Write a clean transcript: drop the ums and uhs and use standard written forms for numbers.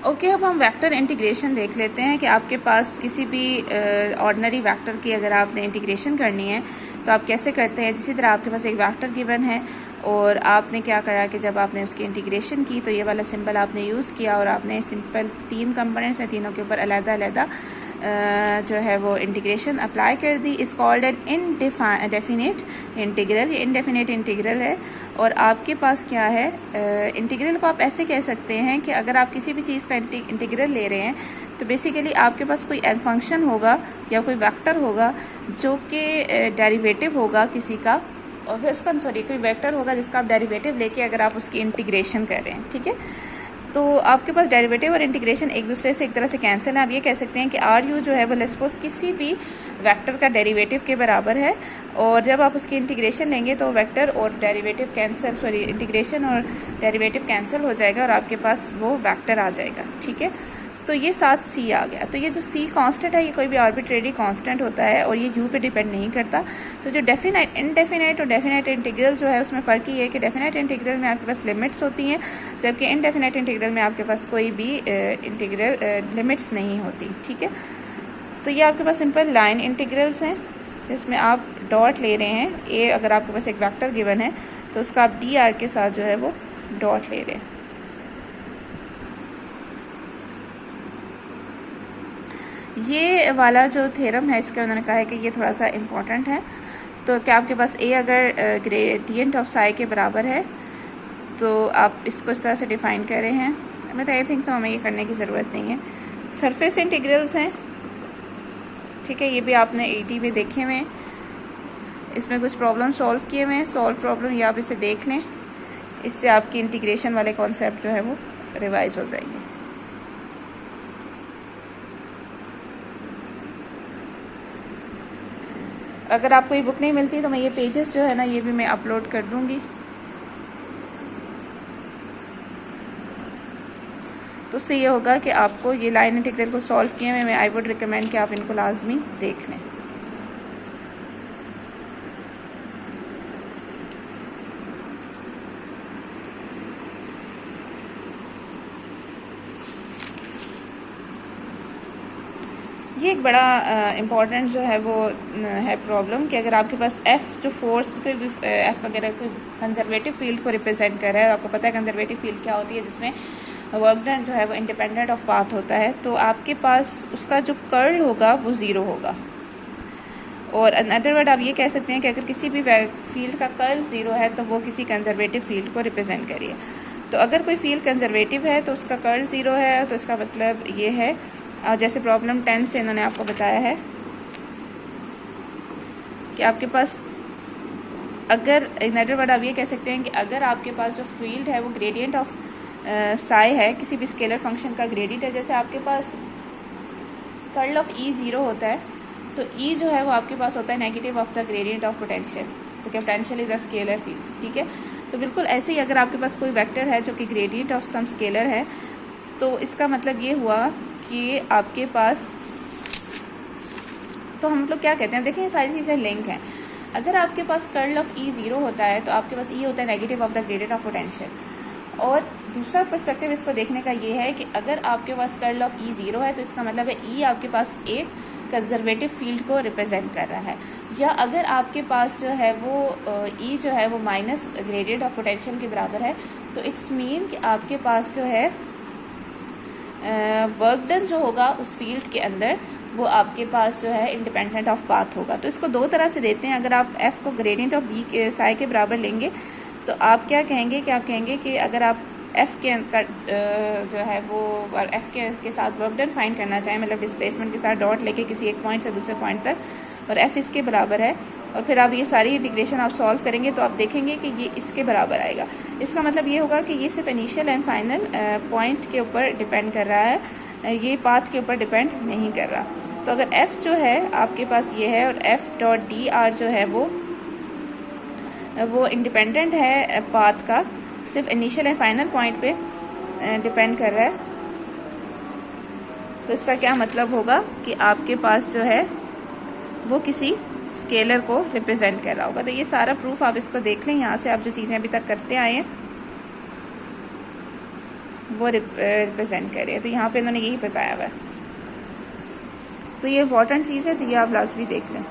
Okay, अब हम vector integration देख लेते हैं कि आपके पास किसी भी ऑर्डिनरी वेक्टर की अगर आपने इंटीग्रेशन करनी है तो आप कैसे करते हैं। जिसी तरह आपके पास एक वेक्टर गिवन है और आपने क्या करा कि जब आपने उसकी इंटीग्रेशन की तो ये वाला सिंबल आपने यूज़ किया और आपने सिंपल 3 कंपोनेंट्स हैं, तीनों के ऊपर अलग-अलग जो है वो इंटीग्रेशन अप्लाई कर दी। Is called an indefinite integral. ये इनडेफिनेट इंटीग्रल है और आपके पास क्या है, इंटीग्रल को आप ऐसे कह सकते हैं कि अगर आप किसी भी चीज़ का इंटीग्रल ले रहे हैं तो बेसिकली आपके पास कोई फंक्शन होगा या कोई वेक्टर होगा जो कि डेरिवेटिव होगा किसी का, और फिर उसका कोई वेक्टर होगा जिसका आप डेरिवेटिव लेके अगर आप उसकी इंटीग्रेशन कर रहे हैं, ठीक है। तो आपके पास डेरिवेटिव और इंटीग्रेशन एक दूसरे से एक तरह से कैंसिल है। आप ये कह सकते हैं कि आर यू जो है वो लेट्स सपोज किसी भी वेक्टर का डेरिवेटिव के बराबर है और जब आप उसकी इंटीग्रेशन लेंगे तो वेक्टर और डेरिवेटिव इंटीग्रेशन और डेरिवेटिव कैंसिल हो जाएगा और आपके पास वो वेक्टर आ जाएगा, ठीक है। तो ये साथ सी आ गया। तो ये जो सी कांस्टेंट है ये कोई भी आर्बिट्रेरी कांस्टेंट होता है और ये यू पे डिपेंड नहीं करता। तो जो इनडेफिनाइट और डेफिनाइट इंटीग्रल जो है उसमें फ़र्क ये है कि डेफिनाइट इंटीग्रल में आपके पास लिमिट्स होती हैं जबकि इनडेफिनाइट इंटीग्रल में आपके पास कोई भी इंटीग्रल लिमिट्स नहीं होती, ठीक है। तो ये आपके पास सिंपल लाइन इंटीग्रल्स हैं जिसमें आप डॉट ले रहे हैं। ए अगर आपके पास एक वेक्टर गिवन है तो उसका आप डी आर के साथ जो है वो डॉट ले रहे हैं। ये वाला जो थ्योरम है इसके उन्होंने कहा है कि ये थोड़ा सा इम्पोर्टेंट है। तो क्या आपके पास ए अगर ग्रेडियंट ऑफ साई के बराबर है तो आप इसको इस तरह से डिफाइन कर रहे हैं। मैं तो आई थिंक सो हमें ये करने की ज़रूरत नहीं है। सरफेस इंटीग्रल्स हैं, ठीक है, ये भी आपने 80 में देखे हुए हैं। इसमें कुछ प्रॉब्लम सॉल्व किए हुए हैं। सॉल्व प्रॉब्लम ये आप इसे देख लें, इससे आपकी इंटीग्रेशन वाले कॉन्सेप्ट जो है वो रिवाइज हो जाएंगे। अगर आपको ये बुक नहीं मिलती तो मैं ये पेजेस जो है ना ये भी मैं अपलोड कर दूंगी। तो उससे ये होगा कि आपको ये लाइन इंटीग्रल को सॉल्व किए हुए मैं आई वुड रिकमेंड कि आप इनको लाजमी देख लें। ये एक बड़ा इम्पॉर्टेंट जो है वो है प्रॉब्लम कि अगर आपके पास एफ़ जो फोर्स कोई भी एफ़ वगैरह कोई कंजर्वेटिव फील्ड को रिप्रेजेंट कर रहा है, आपको पता है कंजर्वेटिव फील्ड क्या होती है, जिसमें वर्क डन जो है वो इंडिपेंडेंट ऑफ पाथ होता है। तो आपके पास उसका जो कर्ल होगा वो ज़ीरो होगा। और अदर वर्ड आप ये कह सकते हैं कि अगर किसी भी फील्ड का कर्ल ज़ीरो है तो वो किसी कंजर्वेटिव फील्ड को रिप्रेजेंट करिए। तो अगर कोई फील्ड कंजर्वेटिव है तो उसका कर्ल ज़ीरो है, तो इसका मतलब ये है, जैसे प्रॉब्लम 10 से इन्होंने आपको बताया है कि आपके पास अगर इन अदर वर्ड आप ये कह सकते हैं कि अगर आपके पास जो फील्ड है वो ग्रेडियंट ऑफ साई है, किसी भी स्केलर फंक्शन का ग्रेडियंट है, जैसे आपके पास कर्ल ऑफ ई ज़ीरो होता है तो ई जो है वो आपके पास होता है negative of the gradient of potential, तो क्या potential is a scalar field, ठीक है। तो बिल्कुल ऐसे ही अगर आपके पास कोई वेक्टर है जो कि ग्रेडियंट ऑफ सम स्केलर है तो इसका मतलब ये हुआ कि आपके पास, तो हम लोग क्या कहते हैं, देखिए ये सारी चीज़ें लिंक हैं। अगर आपके पास कर्ल ऑफ ई ज़ीरो होता है तो आपके पास ई होता है negative of the gradient of potential. और दूसरा पर्सपेक्टिव इसको देखने का ये है कि अगर आपके पास कर्ल ऑफ ई ज़ीरो है तो इसका मतलब है ई आपके पास एक कंजर्वेटिव फील्ड को रिप्रेजेंट कर रहा है, या अगर आपके पास जो है वो ई जो है वो माइनस ग्रेडियंट ऑफ पोटेंशियल के बराबर है तो इट्स मीन कि आपके पास जो है वर्क डन जो होगा उस फील्ड के अंदर वो आपके पास जो है इंडिपेंडेंट ऑफ पाथ होगा। तो इसको दो तरह से देते हैं। अगर आप एफ को ग्रेडियंट ऑफ वी के साई के बराबर लेंगे तो आप क्या कहेंगे कि आप कहेंगे कि अगर आप एफ के जो है वो एफ के साथ वर्क डन फाइंड करना चाहें, मतलब डिस्प्लेसमेंट के साथ डॉट लेके किसी एक पॉइंट से दूसरे पॉइंट तक, और एफ इसके बराबर है, और फिर आप ये सारी इंटीग्रेशन आप सॉल्व करेंगे तो आप देखेंगे कि ये इसके बराबर आएगा। इसका मतलब ये होगा कि ये सिर्फ इनिशियल एंड फाइनल पॉइंट के ऊपर डिपेंड कर रहा है, ये पाथ के ऊपर डिपेंड नहीं कर रहा। तो अगर एफ जो है आपके पास ये है और एफ डॉट डी आर जो है वो इंडिपेंडेंट है पाथ का, सिर्फ इनिशियल एंड फाइनल पॉइंट पे डिपेंड कर रहा है, तो इसका क्या मतलब होगा कि आपके पास जो है वो किसी स्केलर को रिप्रेजेंट कर रहा होगा। तो ये सारा प्रूफ आप इसको देख लें, यहाँ से आप जो चीज़ें अभी तक करते आए हैं वो रिप्रेजेंट करे। तो यहाँ पे इन्होंने यही बताया हुआ है। तो ये इंपॉर्टेंट चीज़ है, तो ये आप लाजमी देख लें।